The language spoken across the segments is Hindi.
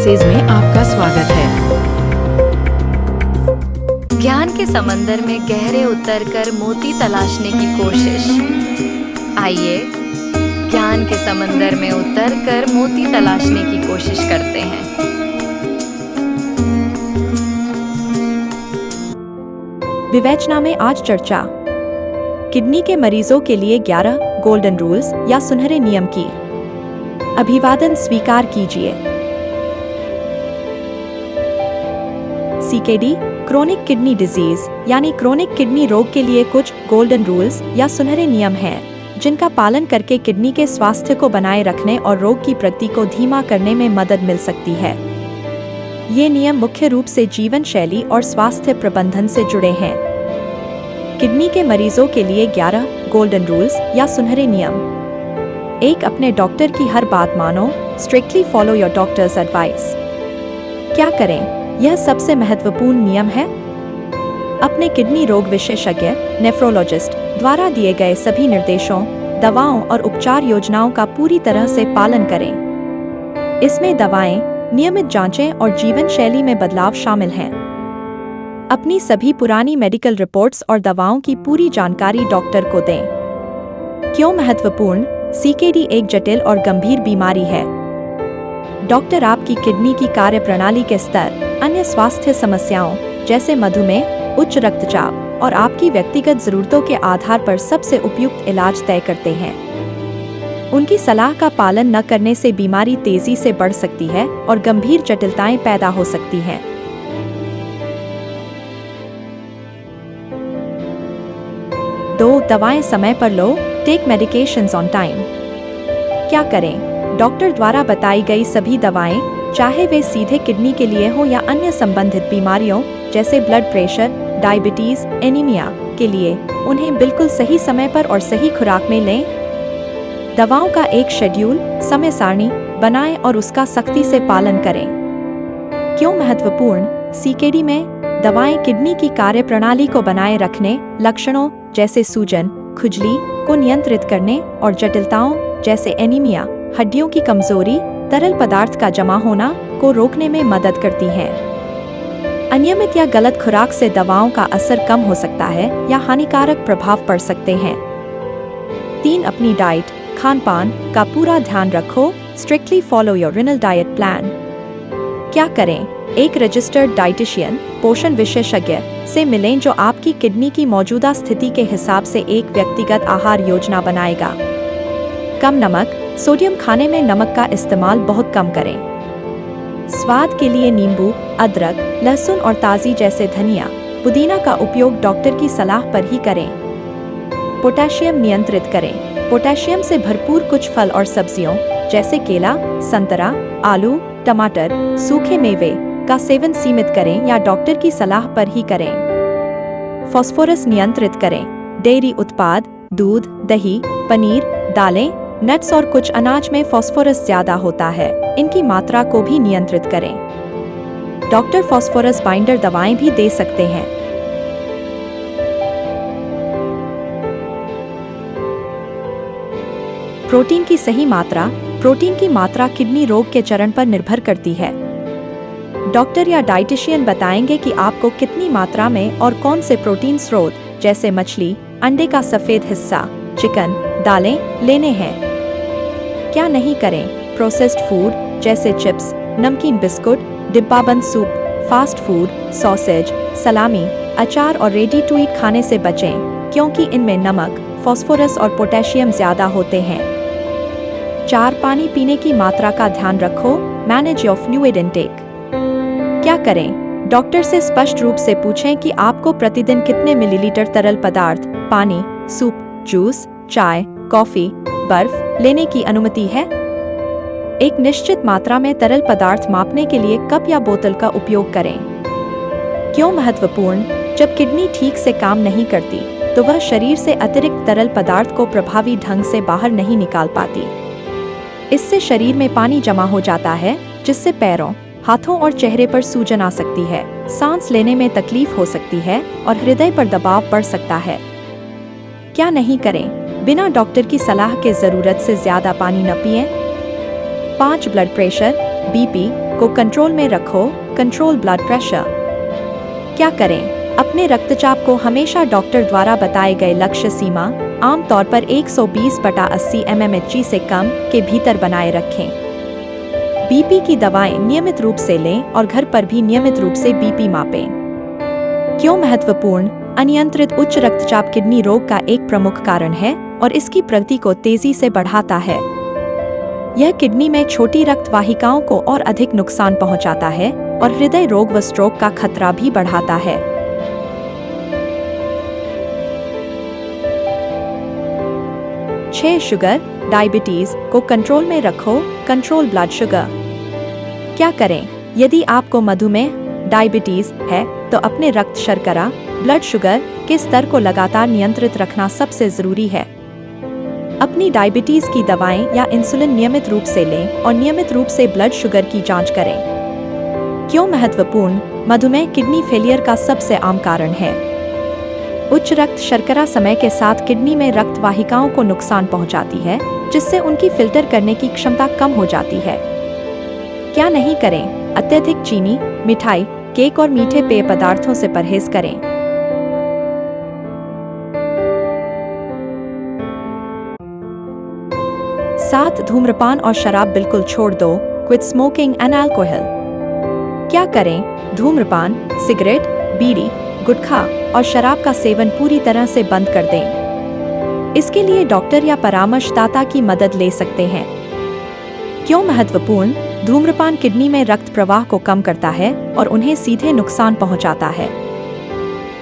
क्लासेज में आपका स्वागत है। ज्ञान के समंदर में गहरे उतरकर मोती तलाशने की कोशिश। आइए ज्ञान के समंदर में उतरकर मोती तलाशने की कोशिश करते हैं। विवेचना में आज चर्चा किडनी के मरीजों के लिए 11 गोल्डन रूल्स या सुनहरे नियम की। अभिवादन स्वीकार कीजिए। सीकेडी क्रोनिक किडनी डिजीज यानी क्रोनिक किडनी रोग के लिए कुछ गोल्डन रूल्स या सुनहरे नियम हैं, जिनका पालन करके किडनी के स्वास्थ्य को बनाए रखने और रोग की प्रगति को धीमा करने में मदद मिल सकती है। ये नियम मुख्य रूप से जीवन शैली और स्वास्थ्य प्रबंधन से जुड़े हैं। किडनी के मरीजों के लिए 11 गोल्डन रूल्स या सुनहरे नियम। 1. अपने डॉक्टर की हर बात मानो। Strictly follow your doctors advice. क्या करें? यह सबसे महत्वपूर्ण नियम है। अपने किडनी रोग विशेषज्ञ नेफ्रोलॉजिस्ट द्वारा दिए गए सभी निर्देशों, दवाओं और उपचार योजनाओं का पूरी तरह से पालन करें। इसमें दवाएं, नियमित जांचें और जीवन शैली में बदलाव शामिल हैं। अपनी सभी पुरानी मेडिकल रिपोर्ट्स और दवाओं की पूरी जानकारी डॉक्टर को दें। क्यों महत्वपूर्ण? सीकेडी एक जटिल और गंभीर बीमारी है। डॉक्टर आपकी किडनी की कार्यप्रणाली के स्तर, अन्य स्वास्थ्य समस्याओं जैसे मधुमेह, उच्च रक्तचाप और आपकी व्यक्तिगत जरूरतों के आधार पर सबसे उपयुक्त इलाज तय करते हैं। उनकी सलाह का पालन न करने से बीमारी तेजी से बढ़ सकती है और गंभीर जटिलताएं पैदा हो सकती हैं। 2. दवाएं समय पर लो। Take medications on time. क्या करें? डॉक्टर द्वारा बताई गई सभी दवाएं, चाहे वे सीधे किडनी के लिए हो या अन्य संबंधित बीमारियों जैसे ब्लड प्रेशर, डायबिटीज, एनीमिया के लिए, उन्हें बिल्कुल सही समय पर और सही खुराक में लें। दवाओं का एक शेड्यूल, समय सारणी बनाएं और उसका सख्ती से पालन करें। क्यों महत्वपूर्ण? सीकेडी में दवाएं किडनी की कार्यप्रणाली को बनाए रखने, लक्षणों जैसे सूजन, खुजली को नियंत्रित करने और जटिलताओं जैसे एनीमिया, हड्डियों की कमजोरी, तरल पदार्थ का जमा होना को रोकने में मदद करती हैं। अनियमित या गलत खुराक से दवाओं का असर कम हो सकता है या हानिकारक प्रभाव पड़ सकते हैं। 3. अपनी डाइट, खान-पान का पूरा ध्यान रखो। Strictly follow your renal diet plan. क्या करें? एक रजिस्टर्ड डाइटिशियन, पोषण विशेषज्ञ से मिलें जो आपकी किडनी की मौजूदा स्थिति के हिसाब से एक व्यक्तिगत आहार योजना बनाएगा। कम नमक, सोडियम खाने में नमक का इस्तेमाल बहुत कम करें। स्वाद के लिए नींबू, अदरक, लहसुन और ताज़ी जैसे धनिया, पुदीना का उपयोग डॉक्टर की सलाह पर ही करें। पोटेशियम नियंत्रित करें। पोटेशियम से भरपूर कुछ फल और सब्जियों जैसे केला, संतरा, आलू, टमाटर, सूखे मेवे का सेवन सीमित करें या डॉक्टर की सलाह पर ही करें। फास्फोरस नियंत्रित करें। डेयरी उत्पाद, दूध, दही, पनीर, दालें, नट्स और कुछ अनाज में फास्फोरस ज्यादा होता है, इनकी मात्रा को भी नियंत्रित करें। डॉक्टर फास्फोरस बाइंडर दवाएं भी दे सकते हैं। प्रोटीन की सही मात्रा। प्रोटीन की मात्रा किडनी रोग के चरण पर निर्भर करती है। डॉक्टर या डाइटिशियन बताएंगे कि आपको कितनी मात्रा में और कौन से प्रोटीन स्रोत जैसे मछली, अंडे का सफेद हिस्सा, चिकन, दालें लेने हैं। क्या नहीं करें? प्रोसेस्ड फूड जैसे चिप्स, नमकीन बिस्कुट, डिब्बाबंद सूप, फास्ट फूड, सॉसेज, सलामी, अचार और रेडी टू ईट खाने से बचें, क्योंकि इनमें नमक, फास्फोरस और पोटेशियम ज्यादा होते हैं। 4. पानी पीने की मात्रा का ध्यान रखो। Manage your fluid intake. क्या करें? डॉक्टर से स्पष्ट रूप से पूछें कि आपको प्रतिदिन कितने मिलीलीटर तरल पदार्थ, पानी, सूप, जूस, चाय, कॉफी, बर्फ लेने की अनुमति है। एक निश्चित मात्रा में तरल पदार्थ मापने के लिए कप या बोतल का उपयोग करें। क्यों महत्वपूर्ण? जब किडनी ठीक से काम नहीं करती, तो वह शरीर से अतिरिक्त तरल पदार्थ को प्रभावी ढंग से बाहर नहीं निकाल पाती। इससे शरीर में पानी जमा हो जाता है, जिससे पैरों, हाथों और चेहरे पर सूजन आ सकती है, सांस लेने में तकलीफ हो सकती है और हृदय पर दबाव बढ़ सकता है। क्या नहीं करें? बिना डॉक्टर की सलाह के जरूरत से ज्यादा पानी न पिएं। 5. ब्लड प्रेशर, बीपी को कंट्रोल में रखो, कंट्रोल ब्लड प्रेशर। क्या करें? अपने रक्तचाप को हमेशा डॉक्टर द्वारा बताए गए लक्ष्य सीमा, आमतौर पर 120/80 mmHg से कम के भीतर बनाए रखें। बीपी की दवाएं नियमित रूप से लें और घर पर भी नियमित रूप से बीपी मापें। क्यों महत्वपूर्ण? अनियंत्रित उच्च रक्तचाप किडनी रोग का एक प्रमुख कारण है और इसकी प्रगति को तेजी से बढ़ाता है। यह किडनी में छोटी रक्त वाहिकाओं को और अधिक नुकसान पहुंचाता है और हृदय रोग व स्ट्रोक का खतरा भी बढ़ाता है। शुगर, डायबिटीज को कंट्रोल में रखो, कंट्रोल ब्लड शुगर। क्या करें? यदि आपको मधुमेह, डायबिटीज है तो अपने रक्त शर्करा, ब्लड शुगर के स्तर को लगातार नियंत्रित रखना सबसे जरूरी है। अपनी डायबिटीज की दवाएं या इंसुलिन नियमित रूप से लें और नियमित रूप से ब्लड शुगर की जांच करें। क्यों महत्वपूर्ण? मधुमेह किडनी फेलियर का सबसे आम कारण है। उच्च रक्त शर्करा समय के साथ किडनी में रक्त वाहिकाओं को नुकसान पहुंचाती है, जिससे उनकी फिल्टर करने की क्षमता कम हो जाती है। क्या नहीं करें? अत्यधिक चीनी, मिठाई, केक और मीठे पेय पदार्थों से परहेज करें। धूम्रपान और शराब बिल्कुल छोड़ दो, क्विट स्मोकिंग एंड अल्कोहल। क्या करें? धूम्रपान, सिगरेट, बीड़ी, गुटखा और शराब का सेवन पूरी तरह से बंद कर दें। इसके लिए डॉक्टर या परामर्शदाता की मदद ले सकते हैं। क्यों महत्वपूर्ण? धूम्रपान किडनी में रक्त प्रवाह को कम करता है और उन्हें सीधे नुकसान पहुंचाता है।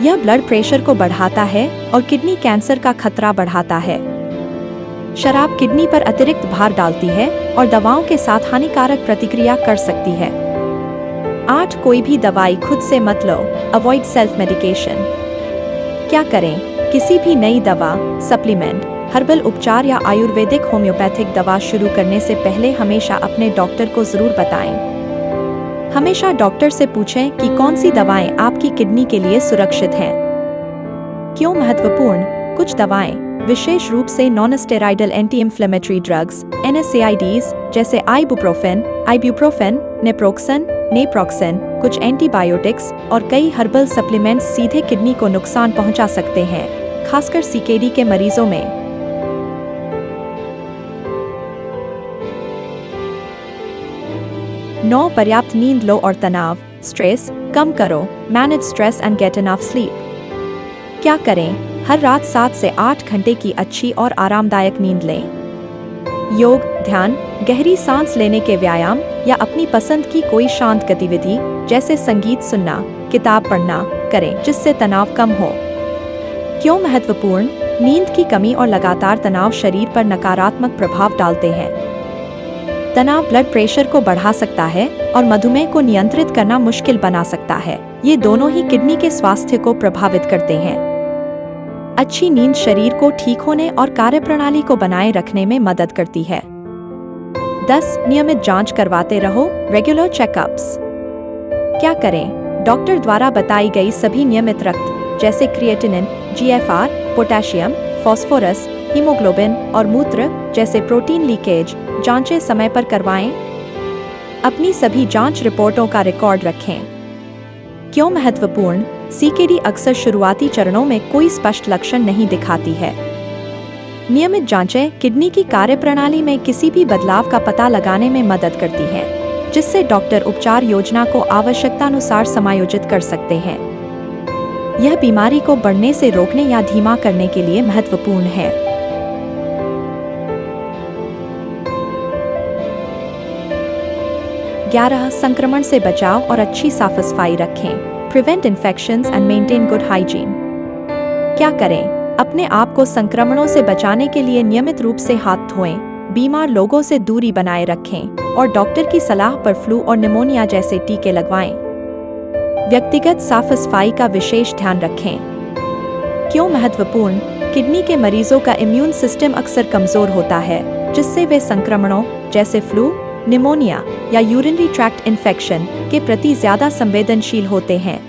यह ब्लड प्रेशर को बढ़ाता है और किडनी कैंसर का खतरा बढ़ाता है। शराब किडनी पर अतिरिक्त भार डालती है और दवाओं के साथ हानिकारक प्रतिक्रिया कर सकती है। कोई भी दवाई खुद से मत लो, अवॉइड सेल्फ मेडिकेशन। क्या करें? किसी भी नई दवा, सप्लीमेंट, हर्बल उपचार या आयुर्वेदिक होम्योपैथिक दवा शुरू करने से पहले हमेशा अपने डॉक्टर को जरूर बताएं। हमेशा डॉक्टर से पूछें कि कौन सी दवाएं आपकी किडनी के लिए सुरक्षित हैं। क्यों महत्वपूर्ण? कुछ दवाएं, विशेष रूप से non-steroidal anti inflammatory drugs (NSAIDs) जैसे आइबुप्रोफेन, नेप्रोक्सन, कुछ एंटीबायोटिक्स और कई हर्बल सप्लीमेंट्स सीधे किडनी को नुकसान पहुंचा सकते हैं, खासकर CKD के मरीजों में। पर्याप्त नींद लो और तनाव, स्ट्रेस कम करो, manage stress and get enough sleep. क्या करें? हर रात 7 से 8 घंटे की अच्छी और आरामदायक नींद लें। योग, ध्यान, गहरी सांस लेने के व्यायाम या अपनी पसंद की कोई शांत गतिविधि जैसे संगीत सुनना, किताब पढ़ना करें, जिससे तनाव कम हो। क्यों महत्वपूर्ण? नींद की कमी और लगातार तनाव शरीर पर नकारात्मक प्रभाव डालते हैं। तनाव ब्लड प्रेशर को बढ़ा सकता है और मधुमेह को नियंत्रित करना मुश्किल बना सकता है। ये दोनों ही किडनी के स्वास्थ्य को प्रभावित करते हैं। अच्छी नींद शरीर को ठीक होने और कार्यप्रणाली को बनाए रखने में मदद करती है। 10. नियमित जांच करवाते रहो, रेगुलर चेकअप्स। क्या करें? डॉक्टर द्वारा बताई गई सभी नियमित रक्त जैसे creatinine, GFR, potassium, phosphorus, haemoglobin और मूत्र जैसे प्रोटीन लीकेज जांचें समय पर करवाएं। अपनी सभी जांच रिपोर्टों का रिकॉर्ड रखें। क्यों महत्वपूर्ण? CKD अक्सर शुरुआती चरणों में कोई स्पष्ट लक्षण नहीं दिखाती है। नियमित जांचें किडनी की कार्यप्रणाली में किसी भी बदलाव का पता लगाने में मदद करती हैं, जिससे डॉक्टर उपचार योजना को आवश्यकतानुसार समायोजित कर सकते हैं। यह बीमारी को बढ़ने से रोकने या धीमा करने के लिए महत्वपूर्ण है। संक्रमण से बचाव और अच्छी साफ सफाई रखें। Prevent infections and maintain good hygiene. क्या करें? अपने आप को संक्रमणों से बचाने के लिए नियमित रूप से हाथ धोएं, बीमार लोगों से दूरी बनाए रखें और डॉक्टर की सलाह पर फ्लू और निमोनिया जैसे टीके लगवाएं। व्यक्तिगत साफ सफाई का विशेष ध्यान रखें। क्यों महत्वपूर्ण? किडनी के मरीजों का इम्यून सिस्टम अक्सर कमजोर होता है, जिससे वे संक्रमणों जैसे फ्लू, निमोनिया या यूरिनरी ट्रैक्ट इन्फेक्शन के प्रति ज्यादा संवेदनशील होते हैं।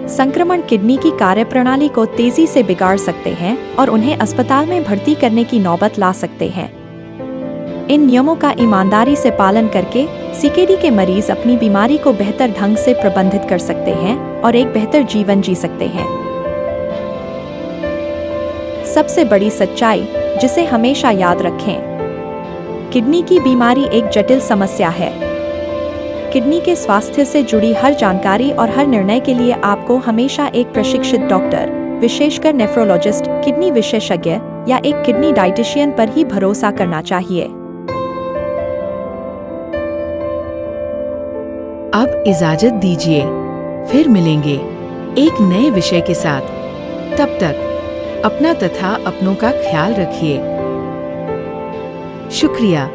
संक्रमण किडनी की कार्यप्रणाली को तेजी से बिगाड़ सकते हैं और उन्हें अस्पताल में भर्ती करने की नौबत ला सकते हैं। इन नियमों का ईमानदारी से पालन करके सीकेडी के मरीज अपनी बीमारी को बेहतर ढंग से प्रबंधित कर सकते हैं और एक बेहतर जीवन जी सकते हैं। सबसे बड़ी सच्चाई जिसे हमेशा याद रखें, किडनी की बीमारी एक जटिल समस्या है। किडनी के स्वास्थ्य से जुड़ी हर जानकारी और हर निर्णय के लिए आपको हमेशा एक प्रशिक्षित डॉक्टर, विशेषकर नेफ्रोलॉजिस्ट, किडनी विशेषज्ञ या एक किडनी डाइटिशियन पर ही भरोसा करना चाहिए। अब इजाजत दीजिए, फिर मिलेंगे एक नए विषय के साथ। तब तक अपना तथा अपनों का ख्याल रखिए। शुक्रिया।